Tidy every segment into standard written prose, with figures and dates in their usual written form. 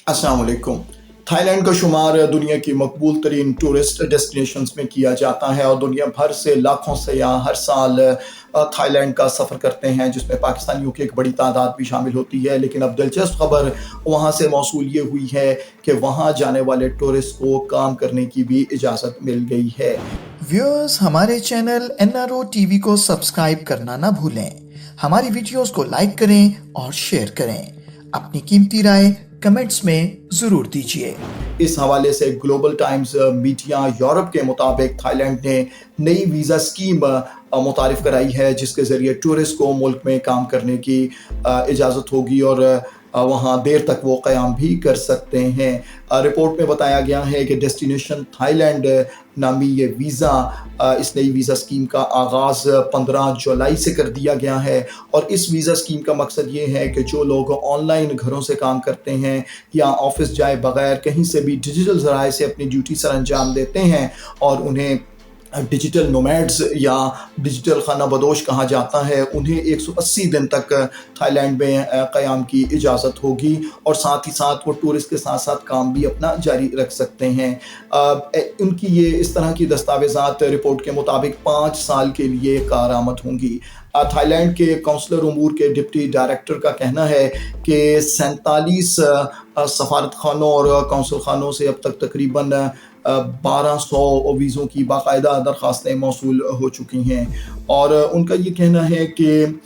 अस्सलाम वालेकुम। थाईलैंड का शुमार दुनिया की मकबूल तरीन टूरिस्ट डेस्टिनेशंस में किया जाता है और दुनिया भर से लाखों सयाह हर साल थाईलैंड का सफ़र करते हैं, जिसमें पाकिस्तानियों की एक बड़ी तादाद भी शामिल होती है। लेकिन अब दिलचस्प खबर वहाँ से मौसूल ये हुई है कि वहाँ जाने वाले टूरिस्ट को काम करने की भी इजाज़त मिल गई है। व्यूअर्स, हमारे चैनल एनआरओ टीवी को सब्सक्राइब करना ना भूलें। हमारी वीडियोस को लाइक करें और शेयर करें। अपनी कीमती राय कमेंट्स में ज़रूर दीजिए। इस हवाले से ग्लोबल टाइम्स मीडिया यूरोप के मुताबिक थाईलैंड ने नई वीज़ा स्कीम मुतारिफ कराई है, जिसके ज़रिए टूरिस्ट को मुल्क में काम करने की इजाज़त होगी और वहाँ देर तक वो क़याम भी कर सकते हैं। रिपोर्ट में बताया गया है कि डेस्टिनेशन थाईलैंड नामी ये वीज़ा इस नई वीज़ा स्कीम का आगाज़ 15 जुलाई से कर दिया गया है और इस वीज़ा स्कीम का मकसद ये है कि जो लोग ऑनलाइन घरों से काम करते हैं या ऑफिस जाए बगैर कहीं से भी डिजिटल ज़राए से अपनी ड्यूटी सर अंजाम देते हैं और उन्हें डिजिटल नोमैड्स या डिजिटल खाना बदोश कहा जाता है, उन्हें 180 दिन तक थाईलैंड में क़याम की इजाज़त होगी और साथ ही साथ वो टूरिस्ट के साथ साथ काम भी अपना जारी रख सकते हैं। उनकी ये इस तरह की दस्तावेज़ात रिपोर्ट के मुताबिक 5 साल के लिए कारआमद होंगी। थाईलैंड के काउंसलर उमूर के डिप्टी डायरेक्टर का कहना है कि 47 सफारत खानों और कौंसल खानों से अब तक तकरीबन 1200 वीज़ों की बाकायदा दरख्वास्तें मौसूल हो चुकी हैं और उनका ये कहना है कि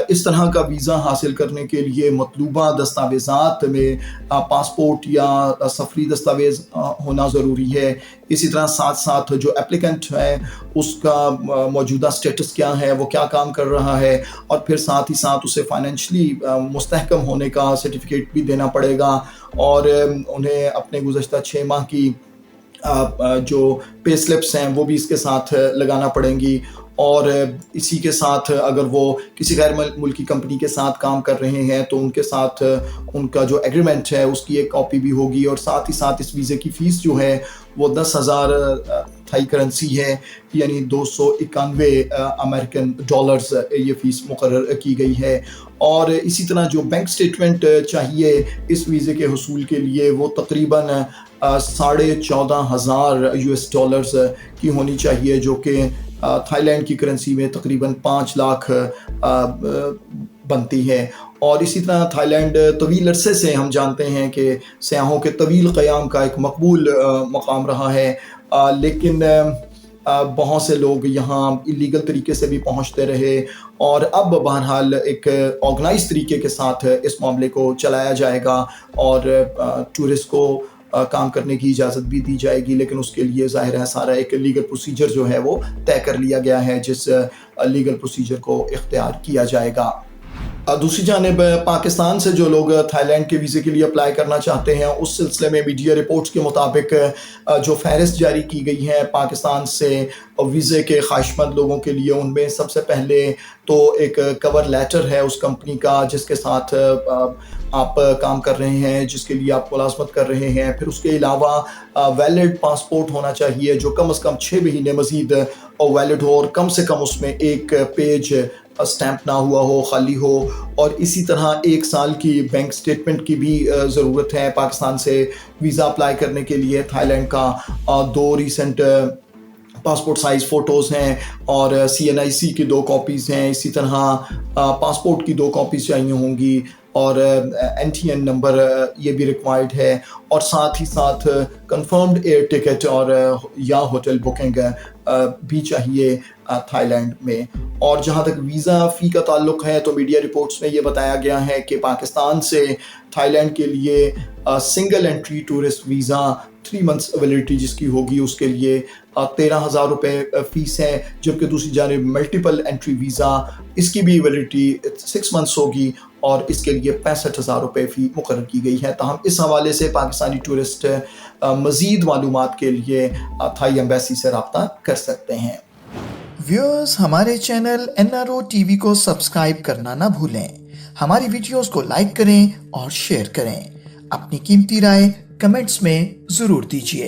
इस तरह का वीज़ा हासिल करने के लिए मतलूबा दस्तावेज़ात में पासपोर्ट या सफरी दस्तावेज़ होना ज़रूरी है। इसी तरह साथ साथ जो एप्लीकेंट है उसका मौजूदा स्टेटस क्या है, वो क्या काम कर रहा है और फिर साथ ही साथ उसे फाइनेंशली मुस्तहकम होने का सर्टिफिकेट भी देना पड़ेगा और उन्हें अपने गुज़श्ता 6 माह की जो पे स्लिप्स हैं वो भी इसके साथ लगाना पड़ेंगी और इसी के साथ अगर वो किसी गैर मुल्की कंपनी के साथ काम कर रहे हैं तो उनके साथ उनका जो एग्रीमेंट है उसकी एक कॉपी भी होगी और साथ ही साथ इस वीज़े की फ़ीस जो है वो 10,000 थाई करेंसी है, यानी 291 अमेरिकन डॉलर्स ये फ़ीस मुकर्रर की गई है। और इसी तरह जो बैंक स्टेटमेंट चाहिए इस वीज़े के हुसूल के लिए वो तकरीबन 14,500 यूएस डॉलर्स की होनी चाहिए, जो कि थाईलैंड की करेंसी में तकरीबन 5 लाख बनती है। और इसी तरह थाईलैंड तवील अरसे से हम जानते हैं कि सयाहों के तवील क़याम का एक मकबूल मकाम रहा है, लेकिन बहुत से लोग यहाँ इलीगल तरीके से भी पहुँचते रहे और अब बहरहाल एक ऑर्गेनाइज तरीके के साथ इस मामले को चलाया जाएगा और टूरिस्ट को काम करने की इजाज़त भी दी जाएगी। लेकिन उसके लिए ज़ाहिर है सारा एक लीगल प्रोसीजर जो है वो तय कर लिया गया है, जिस लीगल प्रोसीजर को इख्तियार किया जाएगा। दूसरी जानिब पाकिस्तान से जो लोग थाईलैंड के वीज़े के लिए अप्लाई करना चाहते हैं, उस सिलसिले में मीडिया रिपोर्ट्स के मुताबिक जो फहरिस्त जारी की गई है पाकिस्तान से वीज़े के ख्वाहिशमंद लोगों के लिए, उनमें सबसे पहले तो एक कवर लेटर है उस कंपनी का जिसके साथ आप काम कर रहे हैं, जिसके लिए आप मुलाजमत कर रहे हैं। फिर उसके अलावा वैलिड पासपोर्ट होना चाहिए जो कम से कम 6 महीने मज़ीद वैलिड हो और कम से कम उसमें एक पेज स्टैंप ना हुआ हो, खाली हो। और इसी तरह 1 साल की बैंक स्टेटमेंट की भी ज़रूरत है पाकिस्तान से वीज़ा अप्लाई करने के लिए थाईलैंड का। 2 रीसेंट पासपोर्ट साइज़ फ़ोटोज़ हैं और CNIC की 2 कॉपीज़ हैं। इसी तरह पासपोर्ट की 2 कॉपीज़ चाहिए होंगी और NTN नंबर ये भी रिक्वायर्ड है और साथ ही साथ कंफर्म्ड एयर टिकट और या होटल बुकिंग भी चाहिए थाईलैंड में। और जहाँ तक वीज़ा फ़ी का ताल्लुक़ है तो मीडिया रिपोर्ट्स में ये बताया गया है कि पाकिस्तान से थाईलैंड के लिए single entry tourist visa 3 months validity जिसकी होगी उसके लिए 13,000 रुपये फ़ीस है, जबकि दूसरी जानिब मल्टीपल एंट्री वीज़ा इसकी भी वैलिडिटी 6 मंथ्स होगी और इसके लिए 65,000 रुपये फ़ी मुकर्रर की गई है। ताहम इस हवाले से पाकिस्तानी टूरिस्ट मज़ीद मालूमात के लिए थाई एम्बेसी से रब्ता कर सकते हैं। व्यूअर्स, हमारे चैनल एनआरओ टीवी को सब्सक्राइब करना ना भूलें। हमारी वीडियोस को लाइक करें और शेयर करें। अपनी कीमती राय कमेंट्स में ज़रूर दीजिए।